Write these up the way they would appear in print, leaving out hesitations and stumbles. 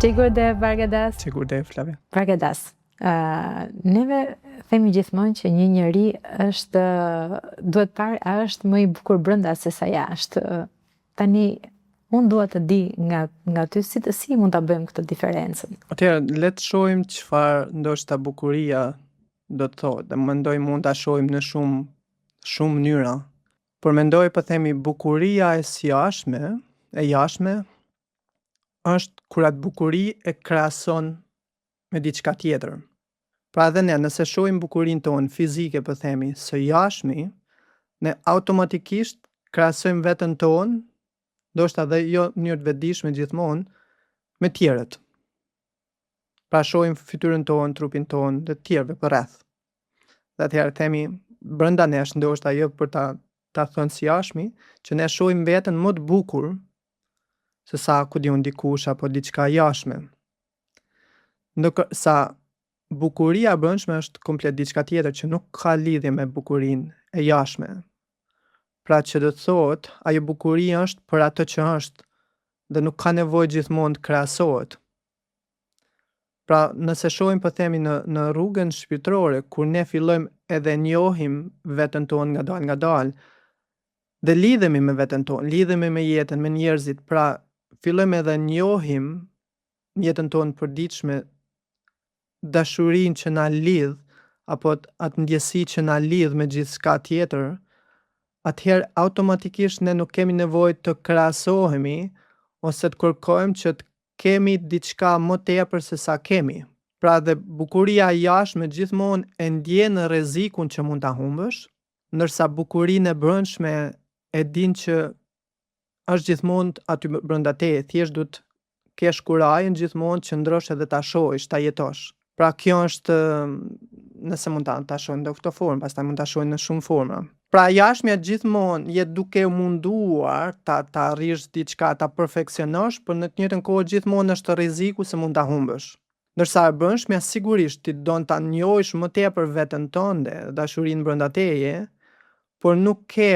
Çigurde Bargadas. Çigurde Flavia. Bargadas. Neve themi gjithmonë që një njeri është duhet parë a është më i bukur brenda se sa jashtë. Tani unë dua të di nga ty si mund ta bëjmë këtë diferencën. Atëherë le të shohim çfarë ndoshta bukuria do të thotë. Dhe mendoj mund ta shohim në shumë mënyra. Por mendoj po themi bukuria e jashtme është kur atë bukuri e krahason me diçka tjetër. Pra edhe ne nëse shohim bukurinë tonë fizike po themi së jashtmi, ne automatikisht krahasojmë veten tonë, ndoshta edhe jo në mënyrë të vetëdijshme gjithmonë, me tjerët. Pra shohim fytyrën tonë, trupin tonë dhe të tjerëve përreth. Dhe atëherë themi brenda nesh ndoshta jo për ta thënë si jashtmi, që ne shohim veten më të bukur se sa ku diun dikush apo diçka jashtme. Ndërsa bukuria e brendshme është komplet diçka tjetër që nuk ka lidhje me bukurinë e jashtme. Pra që do të thotë, ajo bukuri është për atë që është dhe nuk ka nevojë gjithmonë të krahasohet. Pra nëse shohim po themi në rrugën shpirtërore, kur ne fillojmë edhe njohim veten tonë ngadalë dhe lidhemi me veten tonë, lidhemi me jetën, me njerëzit, pra fillojmë edhe njohim jetën tonë përditshme, dashurinë që na lidh apo atë ndjesi që na lidh me gjithçka tjetër, atëherë automatikisht ne nuk kemi nevojë të krahasohemi ose të kërkojmë që të kemi diçka më tepër se sa kemi. Pra dhe bukuria e jashtme gjithmonë e ndjen rrezikun që mund ta humbësh, ndërsa bukurinë e brendshme e din që është gjithmonë aty brenda teje, thjesht duhet kesh kurajin gjithmonë që ndrosh edhe ta shohësh, ta jetosh. Pra kjo është, nëse mund ta shohim në këtë formë, pastaj mund ta shohim në shumë forma. Pra jashtmja gjithmonë je duke u munduar ta arrish diçka, ta perfeksionosh, por në të njëjtën kohë gjithmonë është rreziku se mund ta humbësh. Ndërsa e brendshmja sigurisht ti don ta njohësh më tepër veten tënde, dashurinë brenda teje, por nuk ke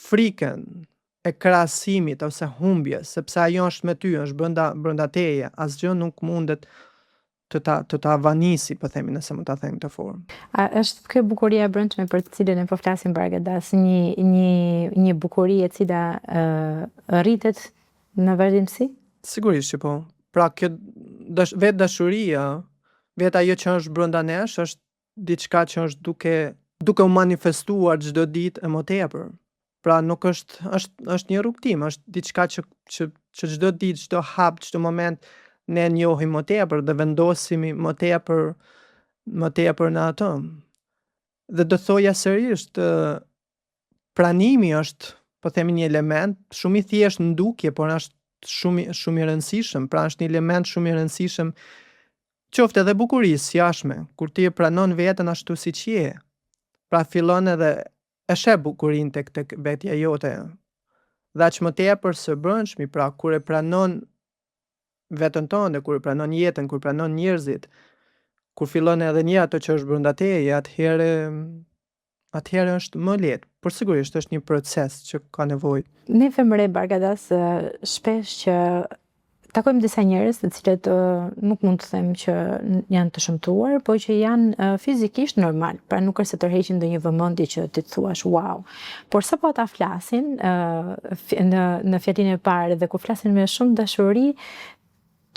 frikën e krahasimit ose humbjes, sepse ajo është me ty, është brenda teje, asgjë nuk mundet të ta vanisi, po themi, nëse mund ta them këtë formë. A është kjo bukuria e brendshme për të cilën ne po flasim Bargadas, një bukuri e cila rritet në vazhdimsi? Sigurisht që po. Pra kjo vetë dashuria, vetë ajo që është brenda nesh, është diçka që është duke u manifestuar çdo ditë e më tepër. Pra nuk është një rrugtim, është diçka që çdo ditë, çdo hap, çdo moment ne njohim më tepër dhe vendosimi më tepër në atë. Dhe do thoja sërish, pranimi është, po themi, një element shumë i thjeshtë në ndukje, por është shumë i rëndësishëm. Pra është një element shumë i rëndësishëm qoftë edhe bukurisë jashtme, kur ti e pranon veten ashtu siç je. Pra fillon edhe e sheh bukurinë tek vetja jote. Dhe aq më tepër së brendshmi, pra kur e pranon veten tënde, kur e pranon jetën, kur pranon njerëzit, kur fillon edhe një ato që është brenda teje, atëherë është më lehtë. Por sigurisht është një proces që ka nevojë. Ne femre Bargadas shpesh që takojmë disa njerëz të cilët nuk mund të them që janë të shëmtuar, por që janë fizikisht normal, pra nuk është se tërheqin ndonjë vëmendje që ti thuash wow. Por sapo ata flasin në fjalinë e parë dhe kur flasin me shumë dashuri,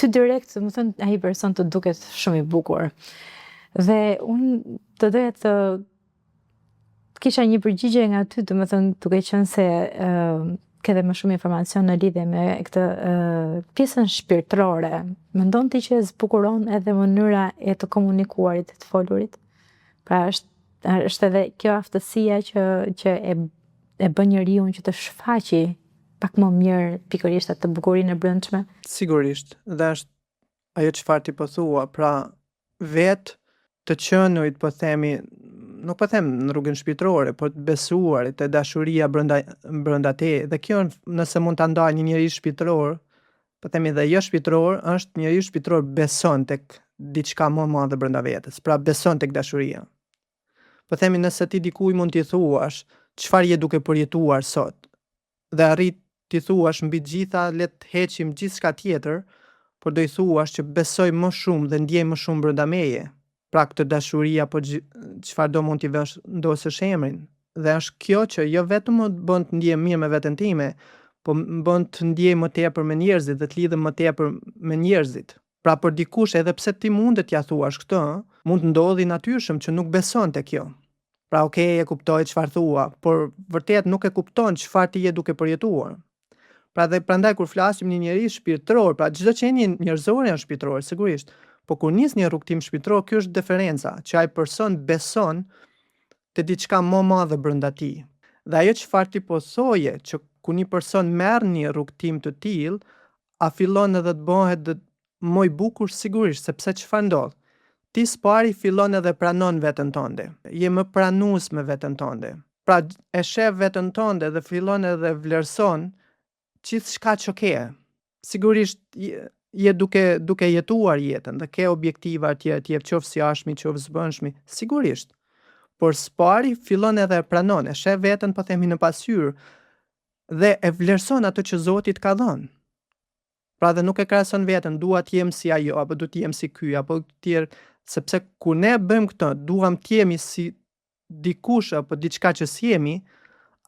ty direkt, më thënë, ai person të duket shumë i bukur. Dhe unë të doja të kisha një përgjigje nga ty, të më thënë, duke qenë se ke më shumë informacion në lidhje me këtë pjesën shpirtërore. Mendon ti që zbukuron edhe mënyra e të komunikuarit, të folurit? Pra është edhe kjo aftësia që e bën njeriu që të shfaqi pak më mirë pikërisht atë bukurinë e brendshme? Sigurisht, dhe është ajo çfarë ti po thua, pra vetë të qenurit, po themi, nuk po them në rrugën shpirtërore, por të besuarit, e dashuria brenda teje. Dhe kjo nëse mund ta ndaj një njerëz shpirtëror, po themi dhe jo shpirtëror, është njeriu shpirtëror beson tek diçka më e madhe brenda vetes, pra beson tek dashuria. Po themi nëse ti dikujt mund t'i thuash çfarë je duke përjetuar sot dhe arrit t'i thuash mbi gjitha le të heqim gjithçka tjetër, por do i thuash që besoj më shumë dhe ndjej më shumë brenda meje. Pra këtë dashuri apo çfarë do mund t'i vendosësh emrin. Dhe është kjo që jo vetëm më bën të ndjem mirë me veten time, po më bën të ndjej më tepër me njerëzit dhe të lidhem më tepër me njerëzit. Pra për dikush edhe pse ti mundet t'ja thuash këtë, mund të ndodhi natyrshëm që nuk beson te kjo. Pra e kuptoj çfarë thua, por vërtet nuk e kupton çfarë ti je duke përjetuar. Pra dhe prandaj kur flasim një njerëz shpirtëror, pra çdo qenie njerëzore janë shpirtërore sigurisht, po kur nis një rrugtim shpirtëror, kjo është diferenca, që ai person beson te diçka më e madhe brenda tij. Dhe ajo çfarë ti po thoje, që kur një person merr një rrugtim të tillë, a fillon edhe të bëhet më i bukur sigurisht, sepse çfarë ndodh? Ti s'pari fillon edhe pranon veten tënde. Je më pranues me veten tënde. Pra e sheh veten tënde dhe fillon edhe vlerëson gjithçka që ke. Sigurisht je duke jetuar jetën dhe ke objektiva tjera, qoftë jashtëmi, qoftë zbrëndshmi, sigurisht. Por s'pari fillon edhe pranon, e sheh veten po themi në pasqyrë dhe e vlerëson ato që Zoti të ka dhënë. Pra dhe nuk e krahason veten, dua të jem si ajo, apo du të jem si ky, apo tjerë, sepse kur ne bëjmë këtë, duam të jemi si dikush apo diçka që s'jemi,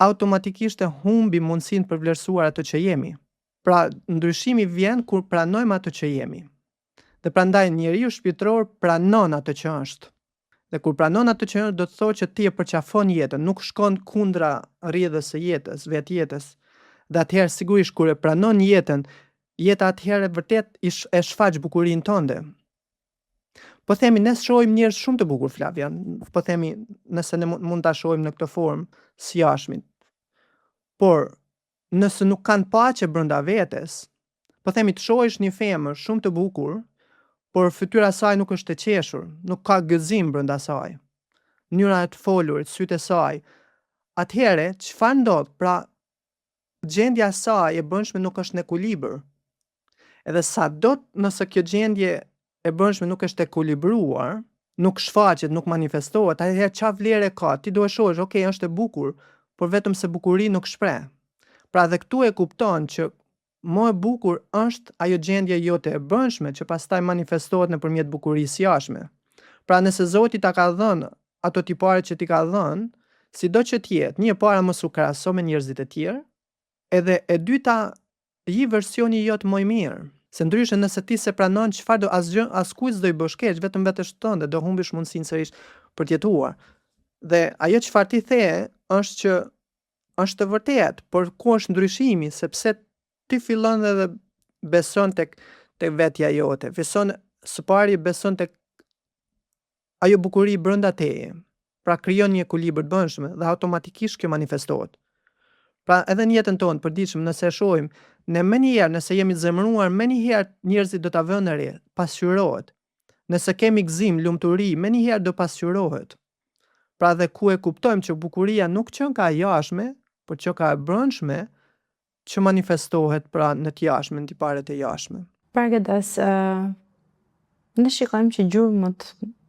automatikisht e humbi mundësinë për vlerësuar ato që jemi. Pra ndryshimi vjen kur pranojmë ato që jemi. Dhe prandaj njeriu shpirtëror pranon ato që është. Dhe kur pranon ato që është, do të thotë që ti e përqafon jetën, nuk shkon kundra rrjedhës së jetës, vetjetës. Dhe atëherë sigurisht kur e pranon jetën, jeta atëherë vërtet e shfaq bukurinë tënde. Po themi ne shohim njerëz shumë të bukur Flavia, po themi nëse ne mund ta shohim në këtë formë si jashtëmit. Por nëse nuk kanë paqe brenda vetes, po themi të shohësh një femër shumë të bukur, por fytyra e saj nuk është e qeshur, nuk ka gëzim brenda saj. Mënyra e të folurit, sytë e saj. Atëherë çfarë ndodh? Pra gjendja e saj e brendshme nuk është në ekuilibër. Edhe sado nëse kjo gjendje e brendshme nuk është ekuilibruar, nuk shfaqet, nuk manifestohet, atëherë çfarë vlerë ka? Ti do e shohësh, okay, është e bukur, por vetëm se bukuria nuk shpreh. Pra dhe këtu e kupton që më e bukur është ajo gjendje jote e brendshme që pastaj manifestohet nëpërmjet bukurisë jashtme. Pra nëse Zoti ta ka dhënë ato tipare që ti ka dhënë, sido që të jetë, një para mos u krahaso me njerëzit e tjerë, edhe e dyta ji versioni jot më i mirë. Se ndryshe nëse ti se pranon çfarë do askujt s'do i bësh keq, vetëm vetes tënde do humbish mundësinë sërish për të jetuar. Dhe ajo çfarë ti the është që është të vërtetë, por ku është ndryshimi, sepse ti fillon edhe beson tek vetja jote, së pari beson tek ajo bukuri brenda teje. Pra krijon një ekuilibër të brendshëm dhe automatikisht kjo manifestohet. Pra edhe në jetën tonë përditshëm nëse e shohim, ne menjëherë nëse jemi të zemëruar, menjëherë njerëzit do ta vënë re, pasqyrohet. Nëse kemi gëzim, lumturi, menjëherë do pasqyrohet. Pra dhe ku e kuptojmë që bukuria nuk qen ka jashtme, por që ka e brendshme, që manifestohet pra në të jashtme, në tiparet e jashtme. Përgëdas, ne shikojmë që gjurmët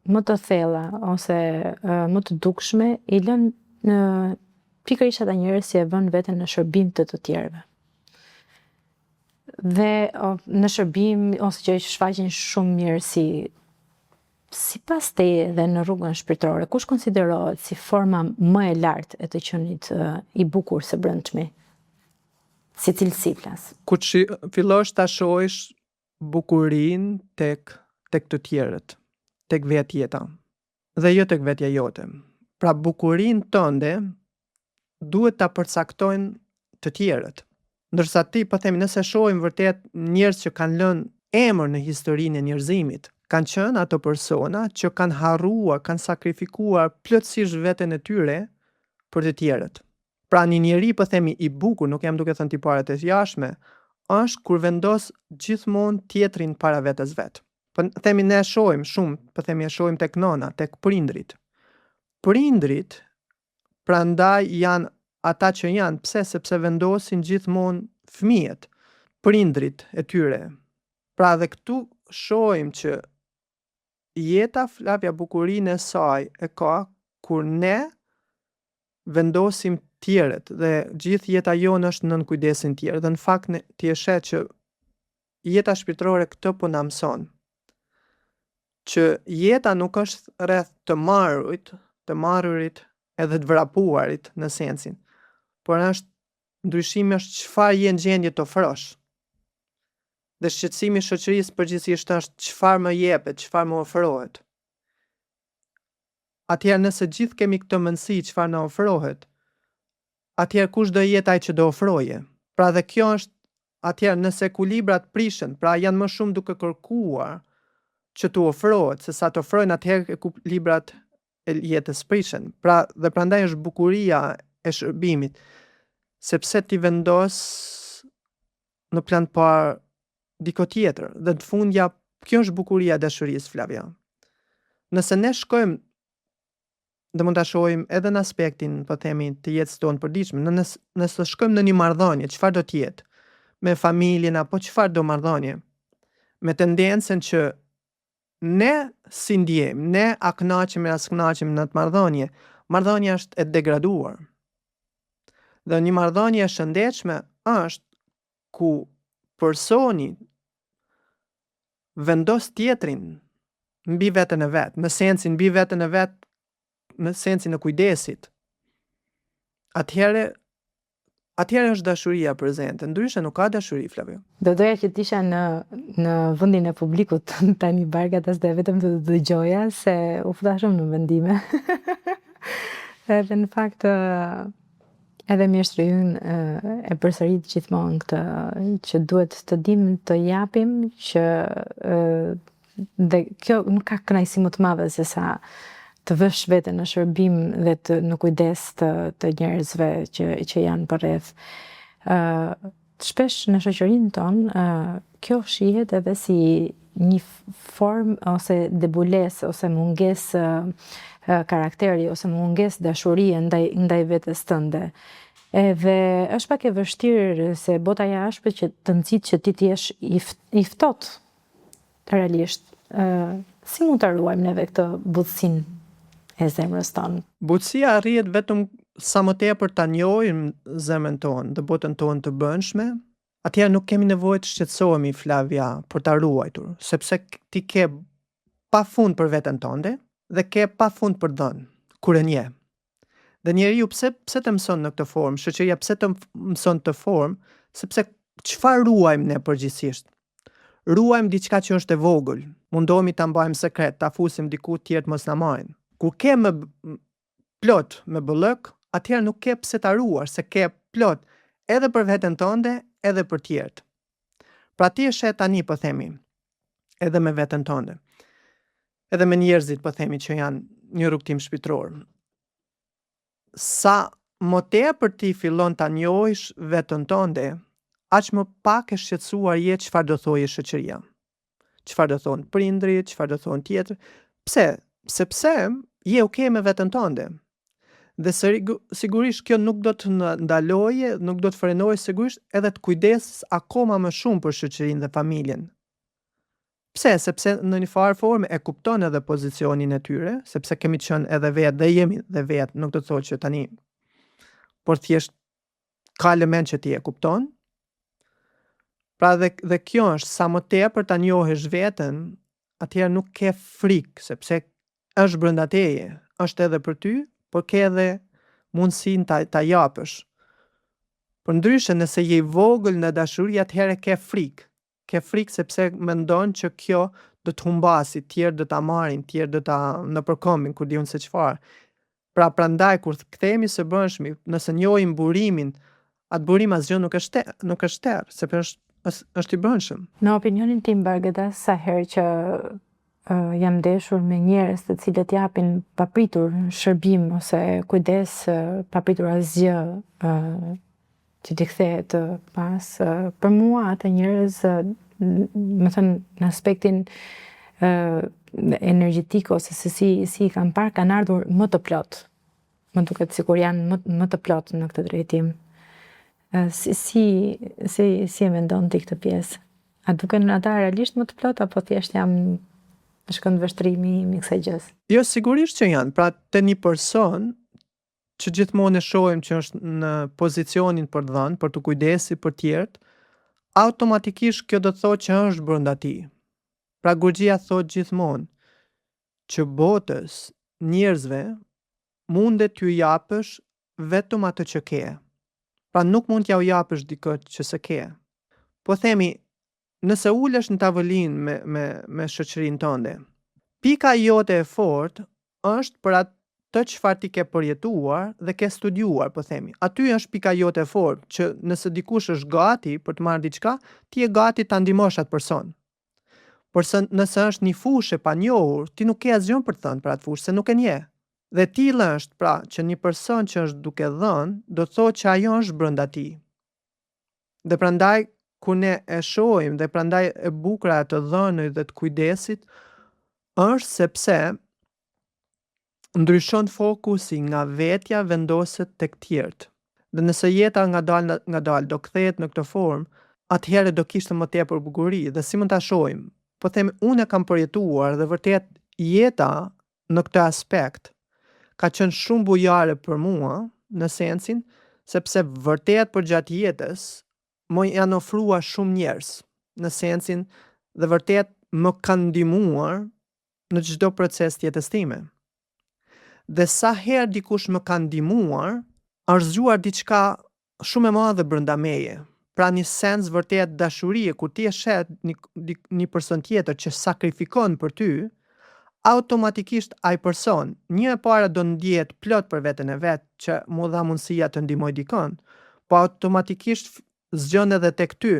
më të thella ose më të dukshme i lënë pikërisht ata njerëz që e vënë veten në shërbim të tjerëve. Dhe në shërbim ose që shfaqin shumë mirësi, sipas teje dhe në rrugën shpirtërore, kush konsiderohet si forma më e lartë e të qenit i bukur së brendshmi? Si cilësi flas? Kur fillosh ta shohësh bukurinë tek të tjerët, tek vetjeta, dhe jo tek vetja jote. Pra bukurinë tënde duhet ta përcaktojnë të tjerët. Ndërsa ti, po themi, nëse shohim vërtet njerëz që kanë lënë emër në historinë e njerëzimit, kanë qenë ato persona që kanë harruar, kanë sakrifikuar plotësisht veten e tyre për të tjerët. Pra një njeri, po themi, i bukur, nuk jam duke thënë tiparet e jashtme, është kur vendos gjithmonë tjetrin para vetes vet. Po themi ne e shohim shumë, po themi e shohim tek nona, tek prindrit. Prindrit prandaj janë ata që janë, pse? Sepse vendosin gjithmonë fëmijët, prindrit e tyre. Pra dhe këtu shohim që jeta Flavia bukurinë e saj e ka kur ne vendosim tjerët dhe gjithë jeta jonë është nën kujdesin tjerë. Dhe në fakt ti e sheh që jeta shpirtërore këtë po na mëson. Që jeta nuk është rreth të marrurit edhe të vrapuarit në sensin, por ndryshimi është çfarë je në gjendje të ofrosh. Dhe shqetësimi i shoqërisë përgjithsisht është çfarë më jepet, çfarë më ofrohet. Atëherë nëse gjithë kemi këtë mendësi çfarë na ofrohet, atëherë kush do jetë ai që do ofroje? Pra dhe kjo është atëherë nëse ekuilibrat prishen, pra janë më shumë duke kërkuar që t'u ofrohet, se sa të ofrojnë atëherë ekuilibrat e jetës prishen. Pra dhe prandaj është bukuria e shërbimit, sepse ti vendos në plan të parë diko tjetër, dhe në fundja kjo është bukuria e dashurisë, Flavia. Nëse ne shkojmë dhe mund ta shohim edhe në aspektin, po themi, të jetës tonë përditshme, nëse shkojmë në një marrëdhënie, çfarë do të jetë? Me familjen apo çfarë do marrëdhënie? Me tendencën që ne si ndjejmë, ne a kënaqemi as kënaqemi në atë marrëdhënie, marrëdhënia është e degraduar. Dhe një marrëdhënie e shëndetshme është ku personi vendos tjetrin mbi veten e vet, në sensin mbi veten e vet, në sensin e kujdesit. Atëherë është dashuria prezente, ndryshe nuk ka dashuri, Flavio. Do doja që t'isha në vendin e publikut tani Bargat, as dhe vetëm të dëgjoja se u futa shumë në mendime. Edhe në fakt edhe mjeshtri ynë e përsërit gjithmonë këtë që duhet të dim të japim, që dhe kjo nuk ka kënaqësi më të madhe se sa të vësh veten në shërbim dhe në kujdes të njerëzve që janë përreth. Shpesh në shoqërinë tonë kjo shihet edhe si një formë ose debulesë ose mungesë karakteri ose mungesë dashurie ndaj vetes tënde. Edhe është pak e vështirë se bota jashtë që të nxit që ti t'jesh i ftohtë realisht. Si mund ta ruajmë neve këtë butësinë e zemrës tonë? Butësia arrihet vetëm sa më tepër ta njohim zemrën tonë dhe botën tonë të brendshme. Atëherë nuk kemi nevojë të shqetësohemi, Flavia, për ta ruajtur, sepse ti ke pafund për veten tënde dhe ke pafund për dhënë kur e nje. Dhe njeriu pse të mëson në këtë formë, shoqëria pse të mëson të formë, sepse çfarë ruajmë ne përgjithsisht? Ruajmë diçka që është e vogël, mundohemi ta mbajmë sekret, ta fusim diku tjetër mos na marrin. Kur ke më plot me bëllëk, atëherë nuk ke pse ta ruash, se ke plot edhe për veten tënde, edhe për tjerët. Pra ti e shet tani, po themi, edhe me veten tënde, edhe me njerëzit, po themi, që janë një rrugtim shpirtëror. Sa më tepër ti fillon ta njohësh veten tënde, aq më pak e shqetësuar je çfarë do thojë shoqëria. Çfarë do thonë prindrit, çfarë do thonë tjetër. Pse? Sepse je okay me veten tënde. Dhe sigurisht kjo nuk do të ndaloje, nuk do të frenoje sigurisht edhe të kujdes akoma më shumë për shoqërinë dhe familjen. Pse? Sepse në një farë formë e kupton edhe pozicionin e tyre, sepse kemi qenë edhe vetë dhe jemi dhe vetë, nuk do të thotë që tani, por thjesht ka element që ti e kupton. Pra dhe kjo është, sa më tepër ta njohësh veten, atëherë nuk ke frikë, sepse është brenda teje, është edhe për ty, por ke edhe mundësinë ta japësh. Por ndryshe nëse je i vogël në dashuri, atëherë ke frikë. Ke frikë sepse mendon që kjo do të humbasi, tjerë do ta marrin, tjerë do ta nëpërkombin, kur diun se çfarë. Pra prandaj kur kthehemi së bashmi, nëse njohim burimin, atë burim asgjë nuk është terr, sepse është i brendshëm. Në opinionin tim, Bargeta, sa herë që jam ndeshur me njerëz të cilët japin papritur shërbim ose kujdes, papritur asgjë që t'i kthehet pas, për mua atë njerëz, më thënë në aspektin energjetik ose se si i kam parë, kanë ardhur më të plot. Më duket sikur janë më të plot në këtë drejtim. Si e mendon ti këtë pjesë? A duken ata realisht më të plot apo thjesht shkon vështrimi i kësaj gjës? Jo, sigurisht që janë. Pra te një person që gjithmonë e shohim që është në pozicionin për dhënë, për të kujdesi për tjerët, automatikisht kjo do të thotë që është brenda ti. Pra Gurgjia thot gjithmonë që botës, njerëzve, mundet t'ju japësh vetëm atë që ke. Pra nuk mund t'ja u japësh dikët që se ke. Po themi, nëse ulesh në tavolinë me shoqërinë tënde, pika jote e fortë është për atë çfarë ti ke përjetuar dhe ke studiuar, po themi. Aty është pika jote e fortë, që nëse dikush është gati për të marrë diçka, ti je gati ta ndihmosh atë person. Por nëse është një fushë e panjohur, ti nuk ke asgjë për të thënë për atë fushë, se nuk e njeh. Dhe tillë është pra që një person që është duke dhënë, do të thotë që ajo është brenda ti. Dhe prandaj kur ne e shohim dhe prandaj e bukura e të dhënit dhe të kujdesit është sepse ndryshon fokusi nga vetja vendoset tek tjerët. Dhe nëse jeta ngadalë do kthehet në këtë formë, atëherë do kishte më tepër bukuri dhe si mund ta shohim. Po themi, unë e kam përjetuar dhe vërtet jeta në këtë aspekt ka qenë shumë bujare për mua, në sensin, sepse vërtet për gjatë jetës më janë ofruar shumë njerëz, në sensin dhe vërtet më kanë ndihmuar në çdo proces të jetës time. Dhe sa herë dikush më ka ndihmuar, është zgjuar diçka shumë e madhe brenda meje. Pra një sens vërtet dashurie, kur ti e shet një person tjetër që sakrifikon për ty, automatikisht ai person, një e para do ndjehet plot për veten e vet që mu dha mundësia të ndihmoj dikon, po automatikisht zgjon edhe tek ty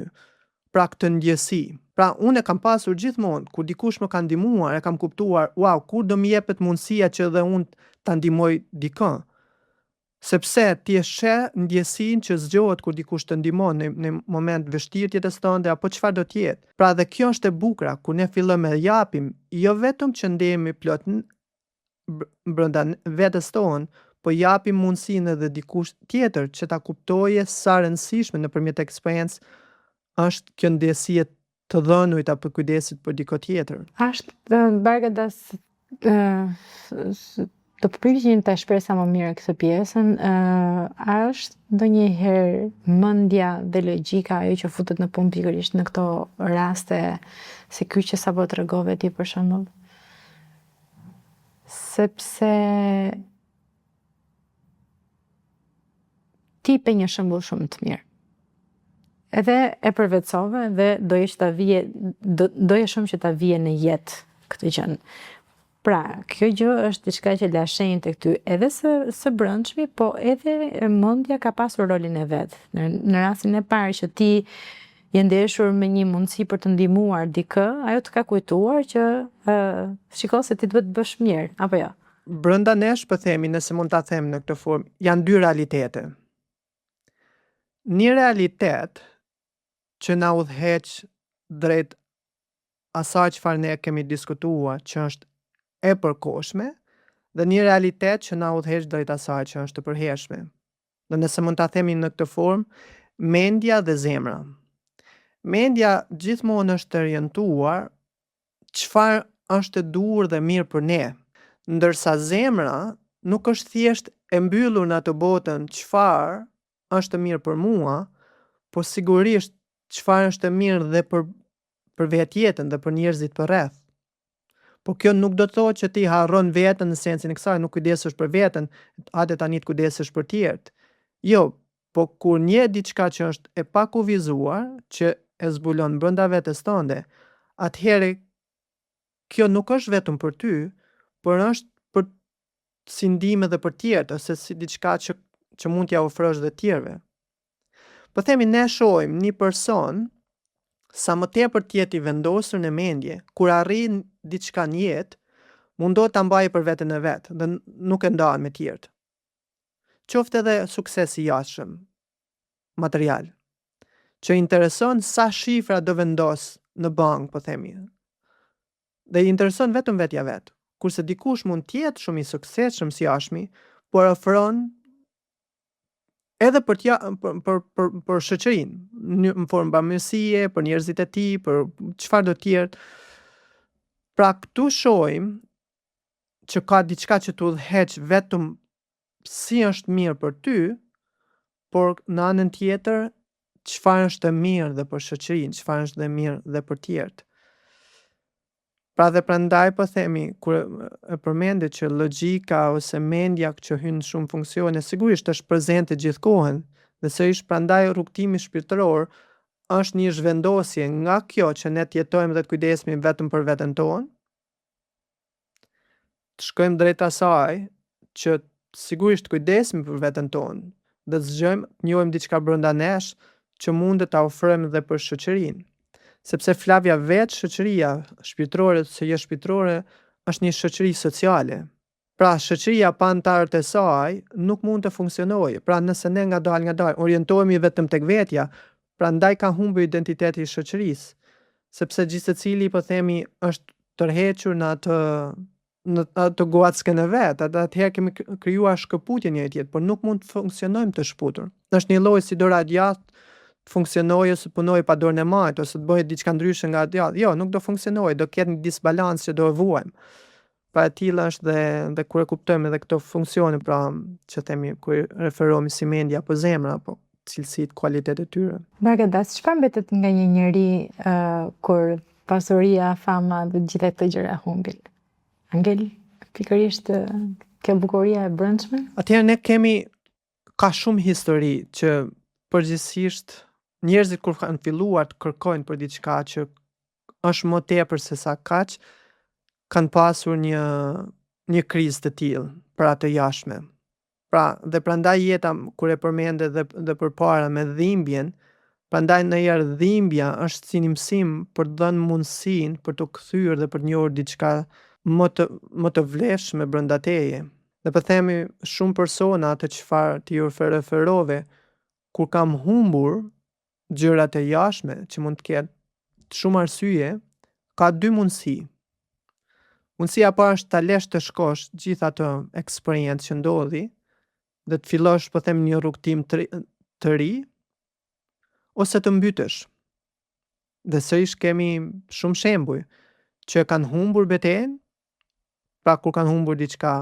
pra këtë ndjesi. Pra unë e kam pasur gjithmonë, kur dikush më ka ndihmuar, e kam kuptuar, wow, kur do më jepet mundësia që edhe unë ta ndihmoj dikon. Sepse ti e sheh ndjesinë që zgjohet kur dikush të ndihmon në moment vështirë të jetës tënde apo çfarë do të jetë. Pra dhe kjo është e bukura kur ne fillojmë të japim, jo vetëm që ndihemi plot brenda vetes tonë, po japim mundësinë edhe dikush tjetër që ta kuptojë sa rëndësishme nëpërmjet eksperiencë është kjo ndjesi të dhënurit apo kujdesit për dikë tjetër. Është Bargadas të përpiqem ta shpresa më mirë këtë pjesën, është ndonjëherë mendja dhe logjika ajo që futet në punë pikërisht në këto raste si ky që sapo tregove ti për shembull. Sepse ti pe një shembull shumë të mirë. Edhe e përvetsove dhe doje shumë që ta vije në jetë këtë gjë. Pra, kjo gjë është diçka që la shenjë tek ty edhe së brendshmi, po edhe mendja ka pasur rolin e vet. Në rastin e parë që ti je ndeshur me një mundësi për të ndihmuar dikë, ajo të ka kujtuar që shiko se ti duhet të bësh mirë, apo jo? Brenda nesh, po themi, nëse mund ta them në këtë formë, janë dy realitete. Një realitet që na udhëheq drejt asaj çfarë ne kemi diskutuar, që është e përkohshme, dhe një realitet që na udhëheq drejt asaj që është e përhershme. Dhe nëse mund ta themi në këtë formë, mendja dhe zemra. Mendja gjithmonë është orientuar çfarë është e duhur dhe mirë për ne, ndërsa zemra nuk është thjesht e mbyllur në atë botën çfarë është e mirë për mua, po sigurisht çfarë është e mirë dhe për vetjetën dhe për njerëzit përreth. Po kjo nuk do të thotë që ti harron veten në sensin e kësaj, nuk kujdesesh për veten, hajde tani të kujdesesh për tjerët. Jo, po kur një diçka që është e pakuvizuar, që e zbulon brenda vetes tënde, atëherë kjo nuk është vetëm për ty, por është për si ndihmë edhe për tjerët, ose si diçka që mund t'ja ofrosh dhe tjerëve. Po themi, ne shohim një person sa më tepër të jetë i vendosur në mendje, kur arrin diçka në jetë, mundohet ta mbajë për veten e vet dhe nuk e ndan me tjerët. Qoftë edhe suksesi i jashtëm, material, që intereson sa shifra do vendos në bank, po themi. Dhe i intereson vetëm vetja vet. Kurse dikush mund të jetë shumë i suksesshëm si jashtëmi, por ofron edhe për shoqërinë, në formë bamirësie, për njerëzit e tij, për çfarë do tjerë. Pra këtu shohim që ka diçka që të udhëheq vetëm si është mirë për ty, por në anën tjetër çfarë është e mirë dhe për shoqërinë, çfarë është e mirë dhe për tjerët. Pra dhe prandaj po themi, kur e përmende që logjika ose mendja që hyn në shumë funksione, sigurisht është prezente gjithkohën, dhe sërish prandaj rrugtimi shpirtëror është një zhvendosje nga kjo që ne të jetojmë dhe të kujdesemi vetëm për veten tonë, të shkojmë drejt asaj që sigurisht kujdesemi për veten tonë, dhe të zgjojmë të njohim diçka brenda nesh që mund të ta ofrojmë dhe për shoqërinë. Sepse flavja vetë shoqëria shpirtërore ose jo shpirtërore është një shoqëri sociale. Pra shoqëria pa anëtarët e saj nuk mund të funksionojë. Pra nëse ne ngadalë orientohemi vetëm tek vetja, prandaj ka humbur identiteti i shoqërisë, sepse gjithsecili po themi është tërhequr në atë guackën e vet, atëherë kemi krijuar shkëputje njëri tjetrit, por nuk mund të funksionojmë të shputur. Është një lloj si dora e djathtë të funksionojë ose punojë pa dorën e majt ose të bëhet diçka ndryshe nga e djathtë. Jo, nuk do funksionojë, do ketë një disbalancë që do e vuajmë. Pra e tilla është dhe kur e kuptojmë edhe këto funksione, pra që themi kur referohemi si mendja apo zemra apo cilësitë, kualitetet e tyre. Bargadas, çfarë mbetet nga një njeri kur pasuria, fama dhe gjitha këto gjëra humbin? Angel pikërisht kjo bukuria e brendshme? Atëherë ne kemi ka shumë histori që përgjithsisht njerëzit kur kanë filluar të kërkojnë për diçka që është më tepër se sa kaq, kanë pasur një krizë të tillë për atë jashtme. Pra, dhe prandaj jeta kur e përmende dhe përpara me dhimbjen, prandaj ndonjëherë dhimbja është si një mësim për të dhënë mundësinë për të kthyer dhe për të njohur diçka më të vlefshme brenda teje. Dhe po themi shumë persona atë çfarë ti ju referove, kur kam humbur gjërat e jashtme që mund të ketë shumë arsye, ka dy mundësi. Mundësia e parë është ta lesh të shkosh gjithë atë eksperiencë që ndodhi dhe të fillosh po them një rrugtim të ri, ose të mbytesh. Dhe sërish kemi shumë shembuj që kanë humbur betejën, pra kur kanë humbur diçka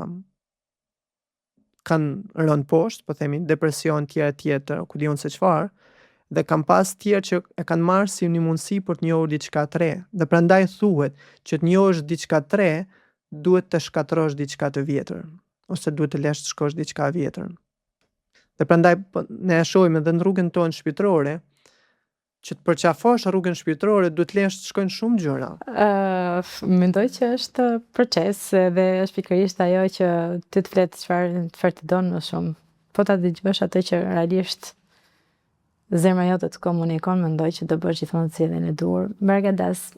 kanë rënë poshtë, po themi depresion tjetër, ku diun se çfarë, dhe kanë pas tjerë që e kanë marrë si një mundësi për të njohur diçka të re. Dhe prandaj thuhet që të njohësh diçka të re, duhet të shkatërrosh diçka të vjetër, ose duhet të lesh të shkosh diçka e vjetër. Dhe prandaj ne e shohim edhe në rrugën tonë shpirtërore, që të përqafosh rrugën shpirtërore duhet lesh të shkojnë shumë gjëra. Mendoj që është proces dhe është pikërisht ajo që ti të flet çfarë të don më shumë. Po ta dëgjosh atë që realisht zemra jote të komunikon, mendoj që do bësh gjithmonë zgjedhjen e duhur. Bargadas,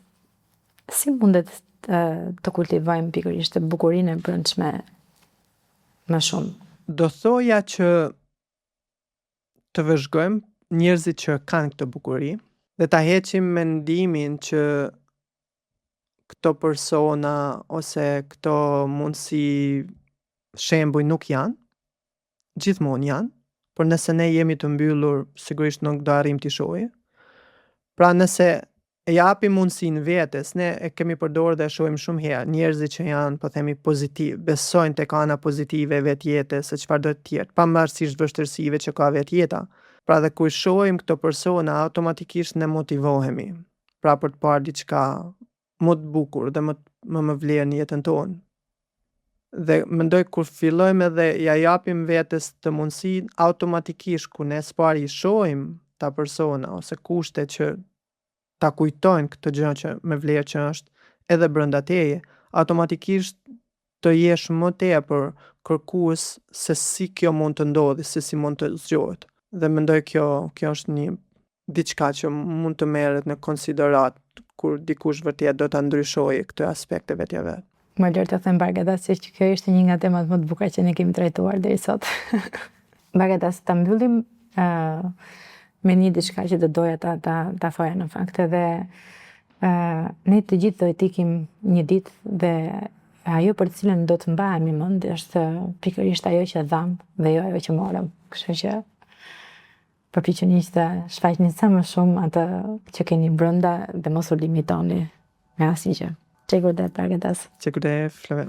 si mundet të kultivojmë pikërisht bukurinë e brendshme më shumë? Do thoja që të vëzhgojmë njerëzit që kanë këtë bukuri dhe ta heqim mendimin që këto persona ose këto mundësi shembuj nuk janë, gjithmonë janë, por nëse ne jemi të mbyllur, sigurisht nuk do arrijmë t'i shohim. Pra nëse e japim mundësinë vetes, ne e kemi përdorur dhe e shohim shumë herë, njerëzit që janë, po themi, pozitiv, besojnë tek ana pozitive e vetjetes, se çfarë do të jetë, pavarësisht vështirësive që ka vetjeta. Pra dhe kur shohim këto persona, automatikisht ne motivohemi. Pra për të parë diçka më të bukur dhe më vlerë në jetën tonë. Dhe mendoj kur fillojmë edhe ja japim vetes të mundësinë, automatikisht kur ne s'pari shohim ta persona ose kushtet që ta kujtojnë këtë gjë që me vlerë që është edhe brenda teje, automatikisht të jesh më tepër kërkues se si kjo mund të ndodhi, se si mund të zgjohet. Dhe mendoj kjo është një diçka që mund të merret në konsiderat kur dikush vërtet do ta ndryshojë këtë aspekt e vetja vet. Më lër të them Bargadas se kjo ishte një nga temat më të bukura që ne kemi trajtuar deri sot. Bargadas, ta mbyllim me një diçka që do doja ta thoja në fakt, edhe ne të gjithë do të ikim një ditë dhe ajo për të cilën do të mbahemi mend është pikërisht ajo që dham dhe jo ajo që morëm. Kështu që përpiqeni të shfaqni sa më shumë atë që keni brenda dhe mos u limitoni me asnjë gjë. Çekude Bargadas. Çekude Flave.